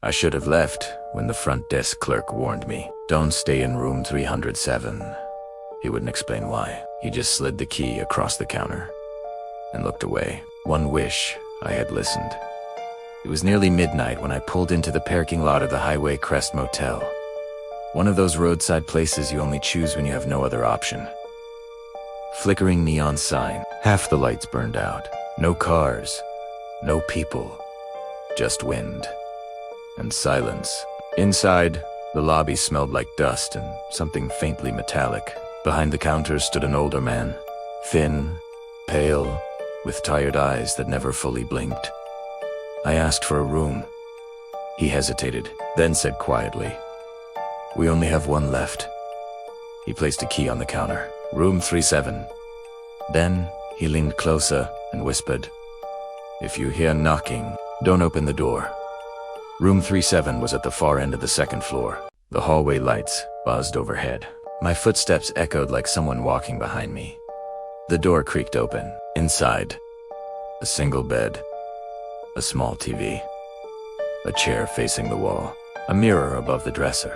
I should have left when the front desk clerk warned me. Don't stay in room 307. He wouldn't explain why. He just slid the key across the counter and looked away. One wish I had listened. It was nearly midnight when I pulled into the parking lot of the Highway Crest Motel. One of those roadside places you only choose when you have no other option. Flickering neon sign, half the lights burned out. No cars, no people, just wind and silence. Inside, the lobby smelled like dust and something faintly metallic. Behind the counter stood an older man, thin, pale, with tired eyes that never fully blinked. I asked for a room. He hesitated, then said quietly, "We only have one left." He placed a key on the counter. "Room 37. Then he leaned closer and whispered, "If you hear knocking, don't open the door." Room 37 was at the far end of the second floor. The hallway lights buzzed overhead. My footsteps echoed like someone walking behind me. The door creaked open. Inside, a single bed, a small TV, a chair facing the wall, a mirror above the dresser.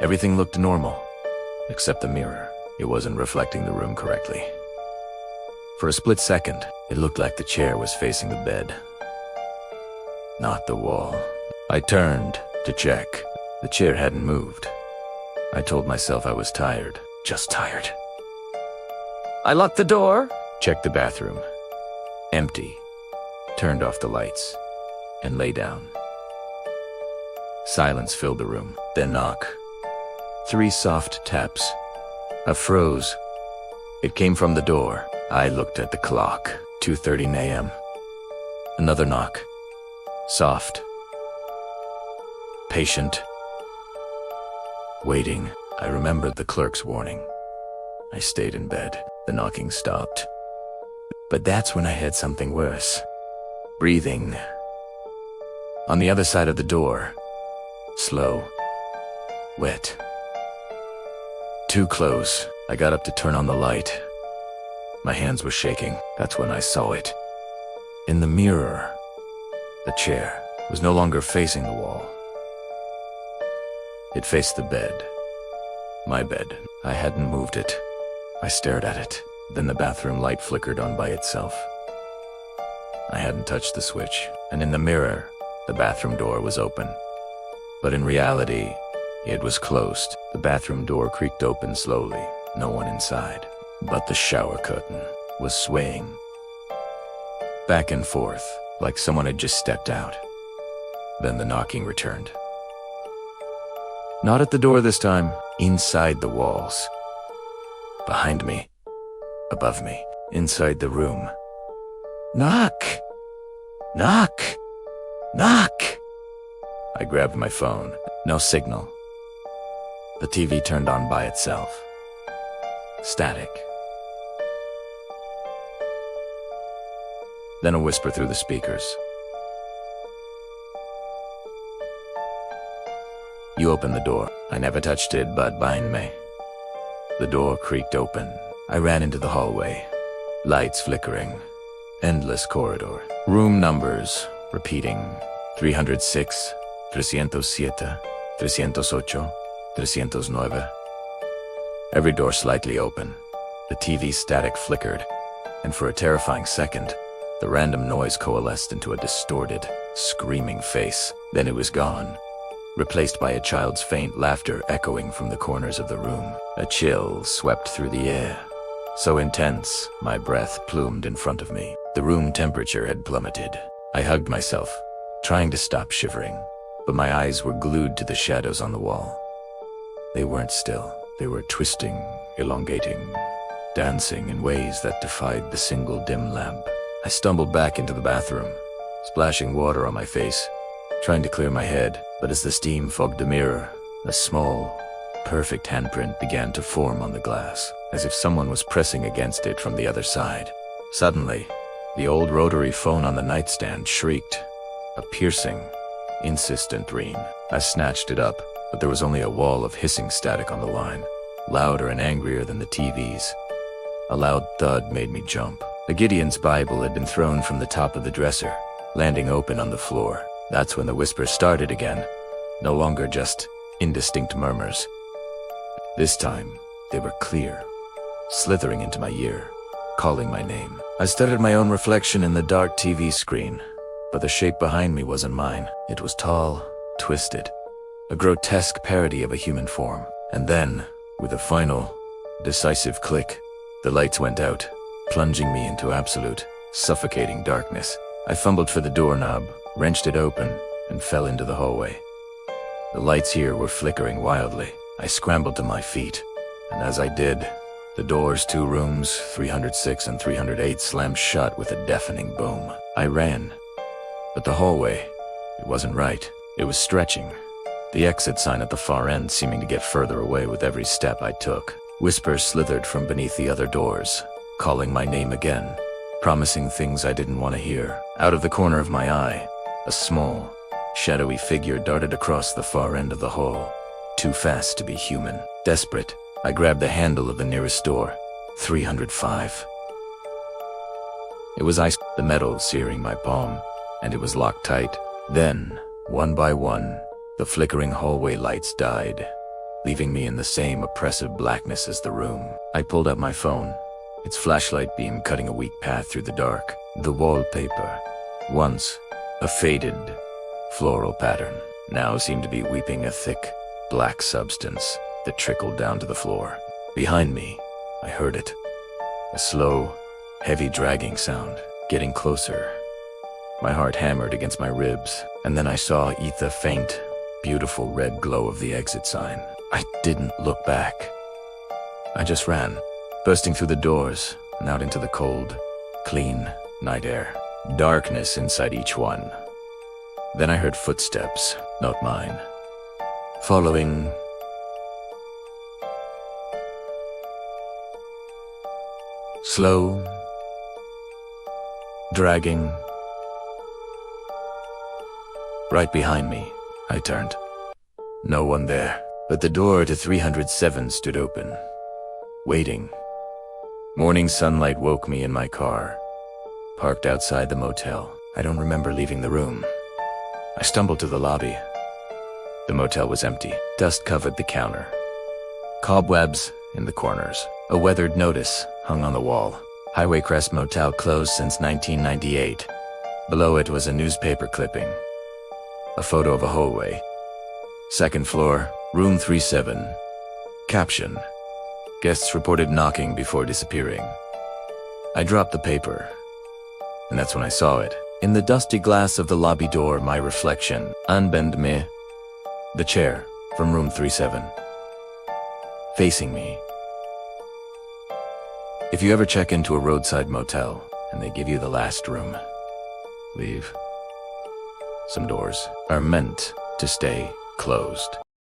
Everything looked normal, except the mirror. It wasn't reflecting the room correctly. For a split second, it looked like the chair was facing the bed, not the wall. I turned to check. The chair hadn't moved. I told myself I was tired, just tired. I locked the door, checked the bathroom. Empty. Turned off the lights and lay down. Silence filled the room. Then knock. 3 soft taps. I froze. It came from the door. I looked at the clock. 2:30 a.m. Another knock. Soft. Patient. Waiting. I remembered the clerk's warning. I stayed in bed. The knocking stopped. But that's when I had something worse. Breathing. On the other side of the door. Slow. Wet. Too close. I got up to turn on the light. My hands were shaking. That's when I saw it. In the mirror, the chair was no longer facing the wall. It faced the bed. My bed. I hadn't moved it. I stared at it. Then the bathroom light flickered on by itself. I hadn't touched the switch, and in the mirror, the bathroom door was open. But in reality, it was closed. The bathroom door creaked open slowly. No one inside. But the shower curtain was swaying back and forth, like someone had just stepped out. Then the knocking returned. Not at the door this time, inside the walls. Behind me, above me, inside the room. Knock! Knock! Knock! I grabbed my phone. No signal. The TV turned on by itself. Static. Then a whisper through the speakers. You opened the door. I never touched it, but behind me. The door creaked open. I ran into the hallway. Lights flickering. Endless corridor. Room numbers repeating. 306, 307, 308, 309. Every door slightly open. The TV static flickered, and for a terrifying second, the random noise coalesced into a distorted, screaming face. Then it was gone, replaced by a child's faint laughter echoing from the corners of the room. A chill swept through the air, so intense, my breath plumed in front of me. The room temperature had plummeted. I hugged myself, trying to stop shivering, but my eyes were glued to the shadows on the wall. They weren't still. They were twisting, elongating, dancing in ways that defied the single dim lamp. I stumbled back into the bathroom, splashing water on my face, trying to clear my head, but as the steam fogged the mirror, a small, perfect handprint began to form on the glass, as if someone was pressing against it from the other side. Suddenly, the old rotary phone on the nightstand shrieked, a piercing, insistent ring. I snatched it up, but there was only a wall of hissing static on the line, louder and angrier than the TVs. A loud thud made me jump. The Gideon's Bible had been thrown from the top of the dresser, landing open on the floor. That's when the whispers started again, no longer just indistinct murmurs. This time, they were clear, slithering into my ear, calling my name. I studied my own reflection in the dark TV screen, but the shape behind me wasn't mine. It was tall, twisted, a grotesque parody of a human form. And then, with a final, decisive click, the lights went out, plunging me into absolute, suffocating darkness. I fumbled for the doorknob, wrenched it open, and fell into the hallway. The lights here were flickering wildly. I scrambled to my feet, and as I did, the doors, 2 rooms, 306 and 308, slammed shut with a deafening boom. I ran, but the hallway, it wasn't right. It was stretching, the exit sign at the far end seeming to get further away with every step I took. Whispers slithered from beneath the other doors, calling my name again, promising things I didn't want to hear. Out of the corner of my eye, a small, shadowy figure darted across the far end of the hall, too fast to be human. Desperate, I grabbed the handle of the nearest door, 305. It was ice, the metal searing my palm, and it was locked tight. Then, one by one, the flickering hallway lights died, leaving me in the same oppressive blackness as the room. I pulled out my phone, its flashlight beam cutting a weak path through the dark. The wallpaper, once a faded, floral pattern, now seemed to be weeping a thick, black substance that trickled down to the floor. Behind me, I heard it. A slow, heavy dragging sound, getting closer. My heart hammered against my ribs, and then I saw the faint, beautiful red glow of the exit sign. I didn't look back. I just ran, bursting through the doors and out into the cold, clean night air. Darkness inside each one. Then I heard footsteps, not mine, following. Slow, dragging. Right behind me, I turned. No one there, but the door to 307 stood open, waiting. Morning sunlight woke me in my car, parked outside the motel. I don't remember leaving the room. I stumbled to the lobby. The motel was empty. Dust covered the counter. Cobwebs in the corners. A weathered notice hung on the wall. Highway Crest Motel closed since 1998. Below it was a newspaper clipping. A photo of a hallway. Second floor, room 37. Caption: guests reported knocking before disappearing. I dropped the paper, and that's when I saw it. In the dusty glass of the lobby door, my reflection, unbend me. The chair from room 37, facing me. If you ever check into a roadside motel and they give you the last room, leave. Some doors are meant to stay closed.